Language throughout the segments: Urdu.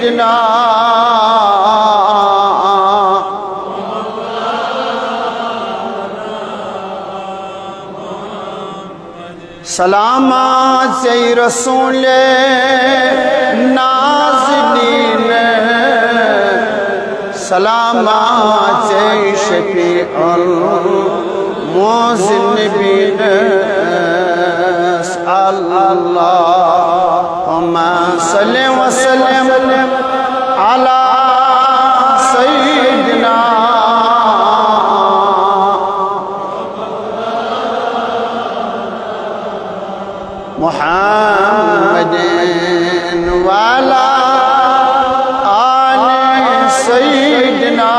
سيدنا سلامات سے رسول نازنین سلامات سے شفیع المذنبین اللہم صلی وسلم علی سیدنا محمد وعلى آل سيدنا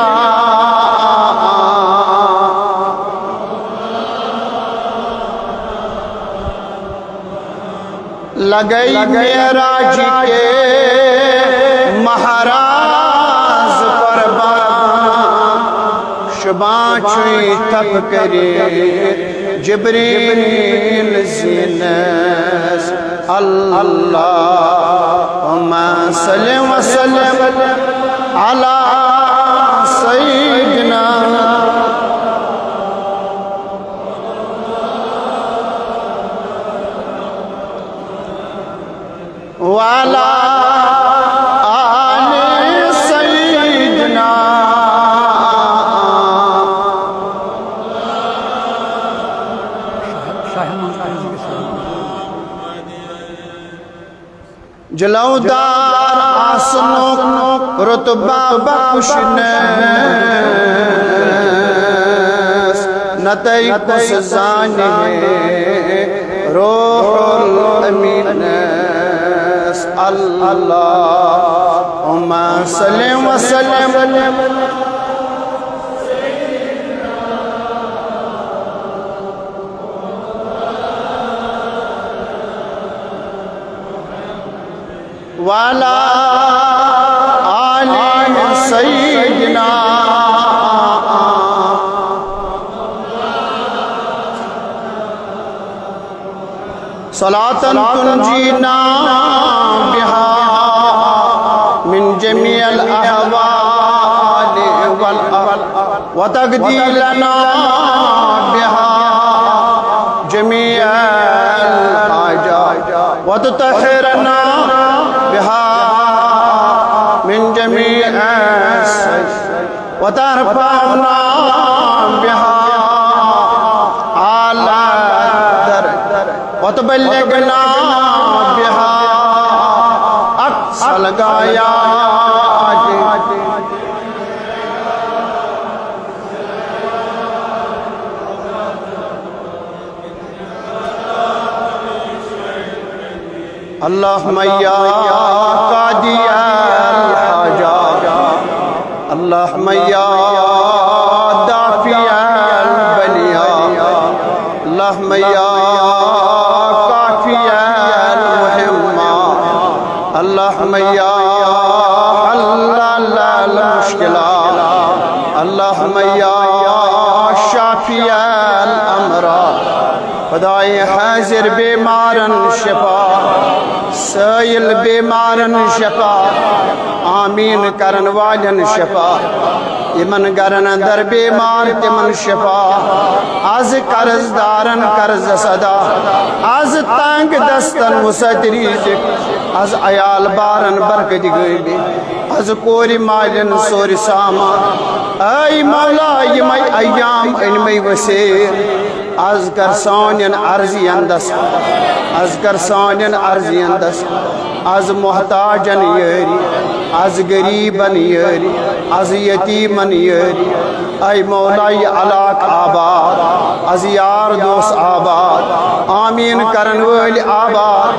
لگئی معراج کے مہراز قربان شباں چھوئی تھپ کرے جبریل زینس اللہم صلی وسلم علی سیدنا وعلی آل سیدنا جلودار آسنو رتبہ بخشنس نتائی کس زانی روح الامینس اللہم صلی وسلم وعلى آل سيدنا صلاة تنجينا بها من جميع الأهوال وتقضي لنا بها جميع الحاجات وتطهرنا بها من جميع وترفعنا بها على الدرج وتبلغنا بها أقصى الغايات اللهم يا قاضي الحاجات اللهم يا دافع البليات اللهم يا كافي المهمات اللهم يا حلال المشكلات اللهم يا شافي الأمراض خدای حاضر بیمارن شفا سائل بیمارن شفا آمین کرن والن شفا یمن گرن اندر بیمار تمن شفا از قرض دارن قرض صدا از تنگ دستن وسعت رزق از عیال بارن برکت غیبی از کوری مالن سوری سامان ای مولا یمی ایام علمی وسیر از کر سانین عرضی اندس از کر سانین عرضی اندس از محتاجن یری از غریبن یری از یتیمن یری ای مولائی علاق آباد از یار دوست آباد آمین کرن ویل آباد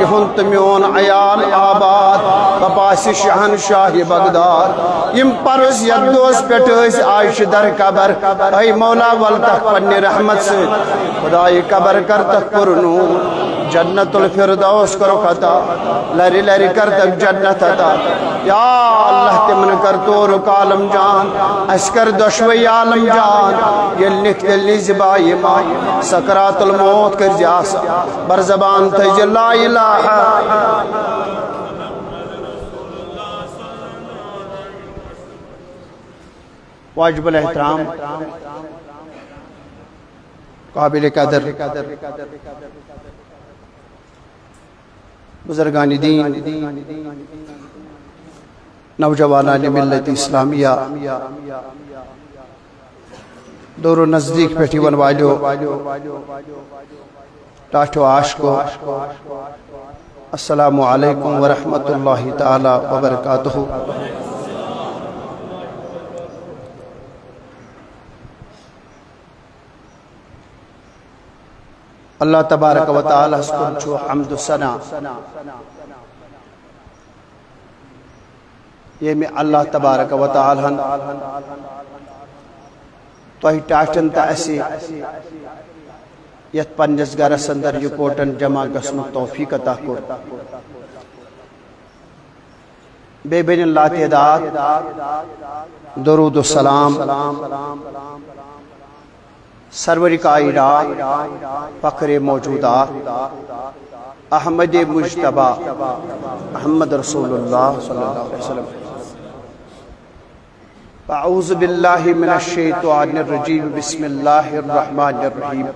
یہنت میون عیال آباد بپاس شہن شاہ بغداد یم پرس ید دوست پیٹھس آئیش در قبر ای مولا والتخ پنی رحمت سے خدای قبر کر تک پرنور جنت الفردوس کرو خطا لری لری کر تک جنت عطا یا اللہ تمن کر تور کالم جان اسکر دشوی عالم جان یہ لکھ دلی زبائی مائی سکرات الموت کر جاسا بر زبان تج لا الہ واجب الاحترام قابل قدر بزرگان دین نوجوانان ملت اسلامیہ دور و نزدیک پیٹھی ون والیو ٹاٹو عاشقو السلام علیکم ورحمۃ اللہ تعالی وبرکاتہ۔ اللہ تبارک و تعالی سکن حمد و ثنا یہ میں اللہ تبارک و تعالی توہی ٹاٹن تا ایسی یت پنجس گرس اندر یکوٹن جمع گسن توفیق عطا کر بے بین اللہ تعداد درود و سلام سرور کائنات فخر موجودات احمد مجتبی محمد رسول اللہ صلی اللہ علیہ وسلم۔ اعوذ باللہ من الشیطان الرجیم بسم اللہ الرحمن الرحیم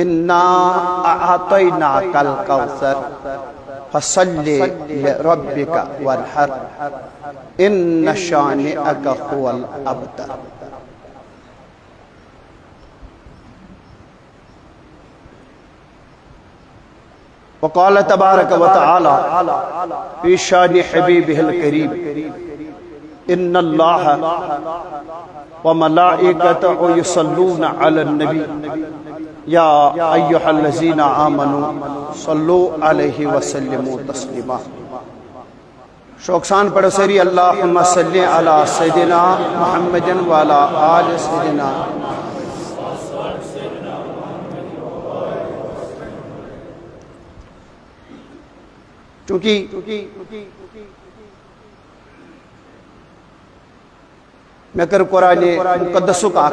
انا اعطیناک الکوثر فصلی لربک وانحر ان شانئک هو الابتر۔ وقال تبارک و تعالی فی شان حبیبہ الکریم ان اللہ وملائکتہ یصلون علی النبی یا ایہا الذین آمنوا صلوا علیہ وسلموا تسلیما۔ شوقسان پڑھو سری اللہم صلی علی سیدنا محمد وعلی آل سیدنا۔ چونکہ میں کر قرآن مقدسو کا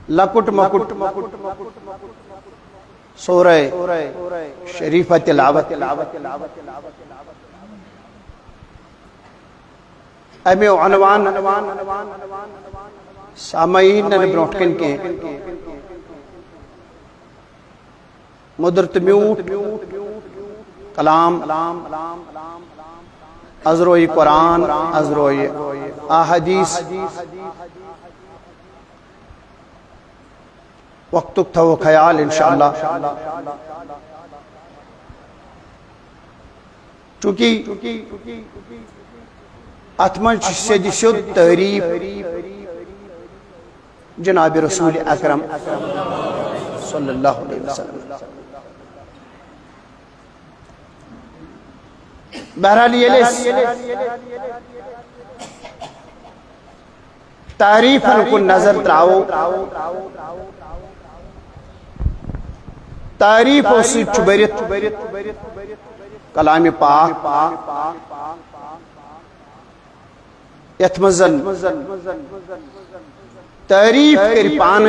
لکٹ مکٹ سورہ شریفہ تلاوت امی عنوان سامعین نے بروٹکن کے مدرت میوٹ کلام ازروئی قرآن ازروئی احادیث وقت تھا وہ خیال انشاءاللہ چونکہ اتمن سے جسد تعریف جناب رسول اکرم صلی اللہ علیہ وسلم۔ بہرحال یہ تعریفاً کو نظر تراؤ تعریفوں سے چبرت کلام پاک یتمزن تعریف کر پان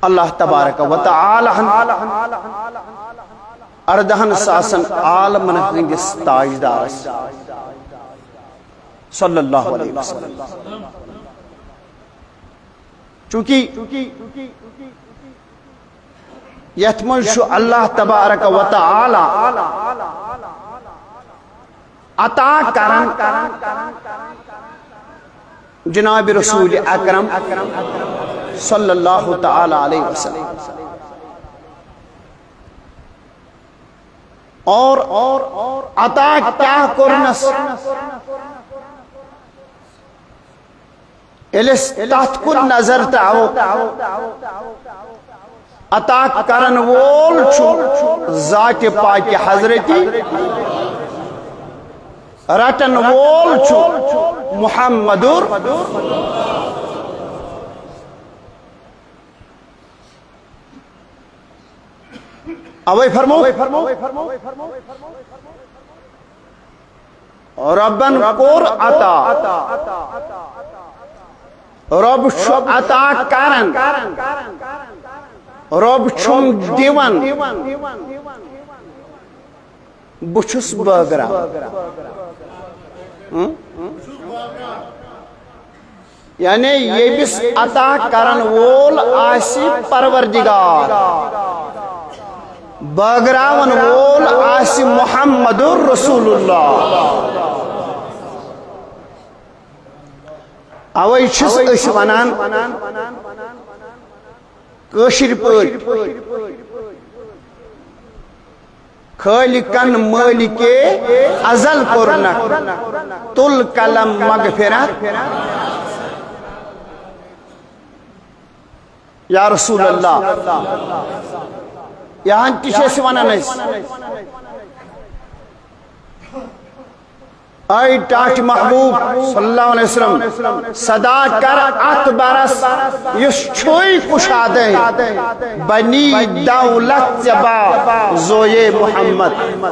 اللہ تبارک و تعالی اردہن ساسن عالمن ہنگس تاجدار صلی اللہ علیہ وسلم۔ چونکہ یتمن شو اللہ تبارک و تعالی عطا کرن جناب رسول اکرم صلی اللہ تعالی علیہ وسلم اور عطا کیا کرنس الیس تحت کن نظر تاو عطا کرن وول چھو ذات پاک حضرتی رٹن وول چھو محمدر اوے فرمو ربن کور عطا رب شو عطا کرن رب چھم دیون بچھس بگرا یعنی یہ بس عطا کرن وول آسی پروردگار بغراون وول آسی محمد رسول اللہ اوے چھس اس ونان کشر پٲٹھۍ خالقن مالک ازل کرنک تل قلم مغفرت یا رسول اللہ یہاں تیس ونان اے ٹاٹ محبوب صلی اللہ علیہ وسلم صدا کر ات برس یس چھوئی کشادے بنی دولت جبا زوئے محمد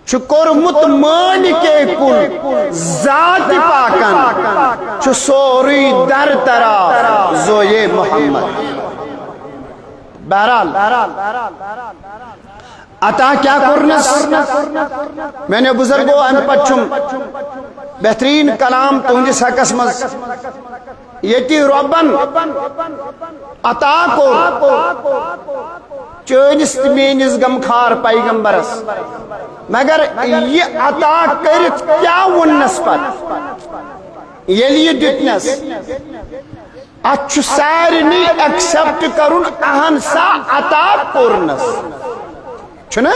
چکرمت مالک کل ذات پاکن چھ سوری در ترا زوئے محمد بہرحال عطا کیا کرنس میں نے بزرگو ام پچھم بہترین کلام تہندس حقس مز یتی ربن عطا کو چانس مینس غمخار پیغمبرس مگر یہ عطا کرت کیا ونس پت یل یہ دتنس اتھ سارنی ایکسپٹ کرن اہن سا عطا کرنس چھنا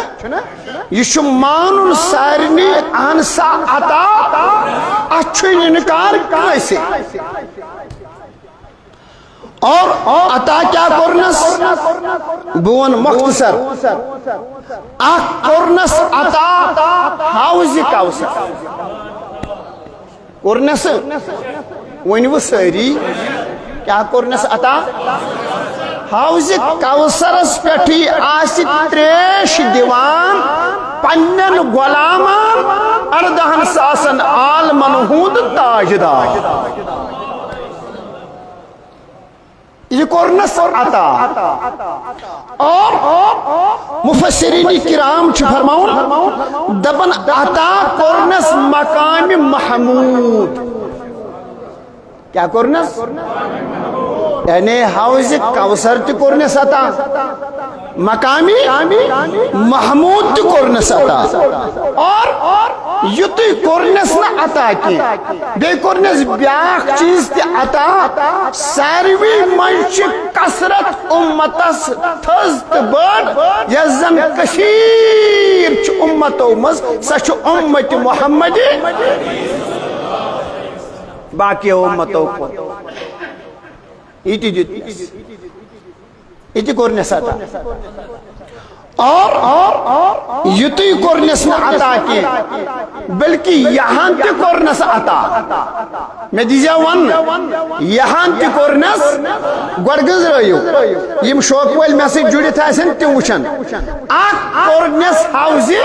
یہ مانن سارنی اہن سا عطا اچھن انکار کیسے اور عطا کیا کرنس بون مختصر اخ کرنس عطا حوض کوثر کرنس ونو ساری کیا کرنس عطا حوض کوثرس پٹھی آس تریش دیوان پنن غلامان 18 ساسن عالمن ہند تاجدار یہ کرنس عطا اور مفسرین کرام چھ فرماؤن دبن عطا کرنس مقام محمود کیا کرنس یعنی حوض کوثر تی کرنس عطا مقامی محمود تی کرنس عطا اور یتی کرنس نا عطا کی بے کرنس بیاک چیز تی عطا ساروی منچ کسرت امتس تھزت بڑ یزن کشیر چھ امتو مز سچ امت محمدی باقی امتو کو ایتی کرنس عطا اور یتی کرنس نا عطا کی بلکہ یہاں تی کرنس عطا میں دیجا ون یہاں تی کرنس گوڑگز رہیو یم شوق ویل میں سے جڑی تھا سن تی وچن آک کرنس حوزی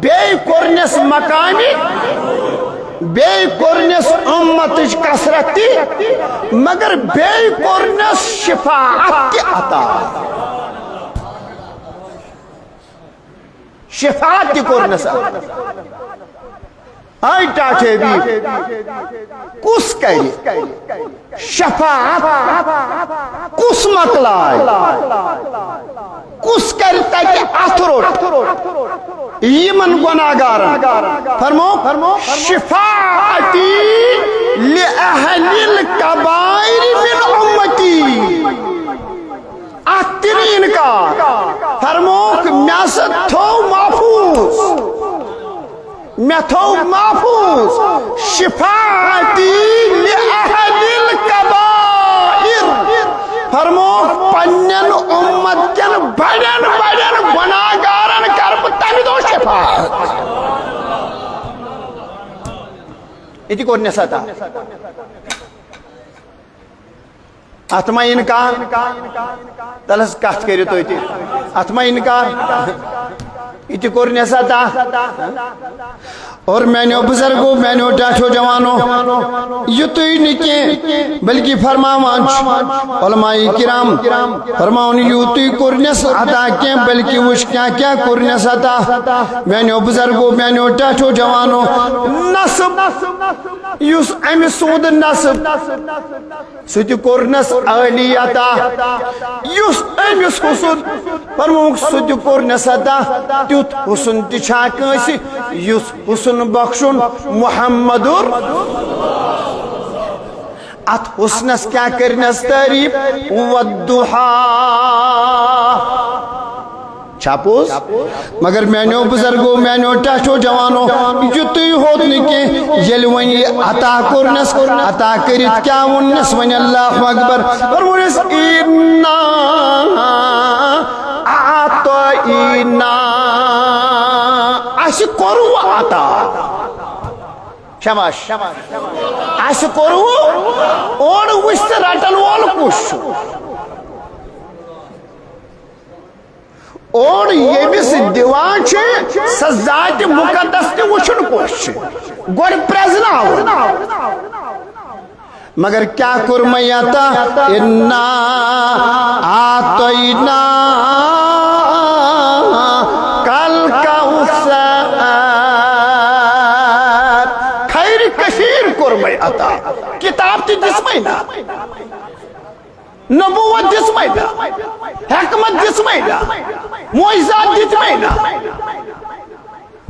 بے کرنس مقامی بے کرنس امتش کسرتی مگر بے کرنس شفاعت کی عطا شفاعت کی کرنس آئی ٹاٹھے بھی کس کری شفاعت کس مقلائے کس کرتا کہ اتھروٹ یمن گناہگارن فرمو شفاعتی لأہل الکبائر من امتی اترین کا فرموک میاست تھو محفوظ شفاعتی لأہل الکبائر فرموک پنن امت کن بڑن گناہگارن کرب تنی دو شفاعت ایتی کرنے ساتا اتما انکار تلس کہت کری تو ایتی اتما انکار یہ کورنس عطا اور میانو بزرگو میانو ٹاٹھو جوانو یتوی نکی بلکہ فرماوان علماء کرام فرماون یتوی کورنس عطا کی بلکہ وش کیا کورنس عطا میانو بزرگو میانو ٹاٹھو جوانو نصب یس ام سود نصب ستی کورنس علی عطا یس امس حسن فرماون ستی کورنس عطا تیت حسن تچھا کنسی یس حسن بخشن محمد ات حسنس کیا کرنس تعریف والضحا چھاپوز مگر میانو بزرگو میانو ٹاٹھو جوانو یتوی ہوت نکی یل ونی عطا کرنس عطا کرت کیا ونس ونی اللہ اکبر اور ونس اینا اعطینا اسی کرو عطا شماش اسی کرو اور وشت رٹن وول کش اور یہ بھی سے دیوان چھے سزات مقدس تی وچھن کوش گوڑ پریزنا ہو مگر کیا کرمیتا انا آتوینا کل کوثر خیر کثیر کرمیتا کتاب تی دسمینا نبوت دسمینا حکمت دسمینا معجزات دسمینا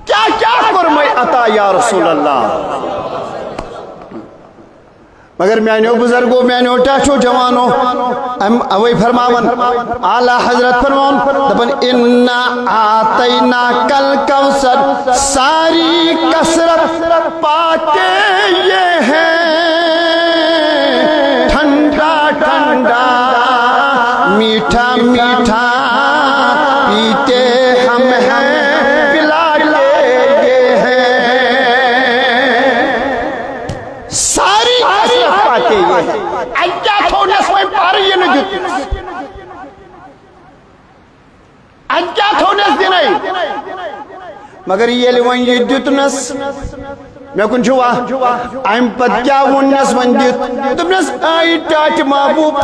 کیا کرمی عطا یا رسول اللہ مگر میانو بزرگو میانو ٹاٹھو جوانو اوی فرماون اعلی حضرت فرماون دپن انا آتینا کل کوثر ساری کثرت پاتے یہ ہیں ٹھنڈا ٹھنڈا میٹھا میٹھا پیتے ہم ہیں پلاتے یہ ہیں ساری کثرت پاتے یہ ہیں اجا تھوڑا سوئے پاری یہ نجد اجا تھوڑا سدنائی مگر یہ لوان یہ دیتنس میں کن چھوا ایم پت کیا ونس ون دیت تمنس آئی ٹاٹ محبوب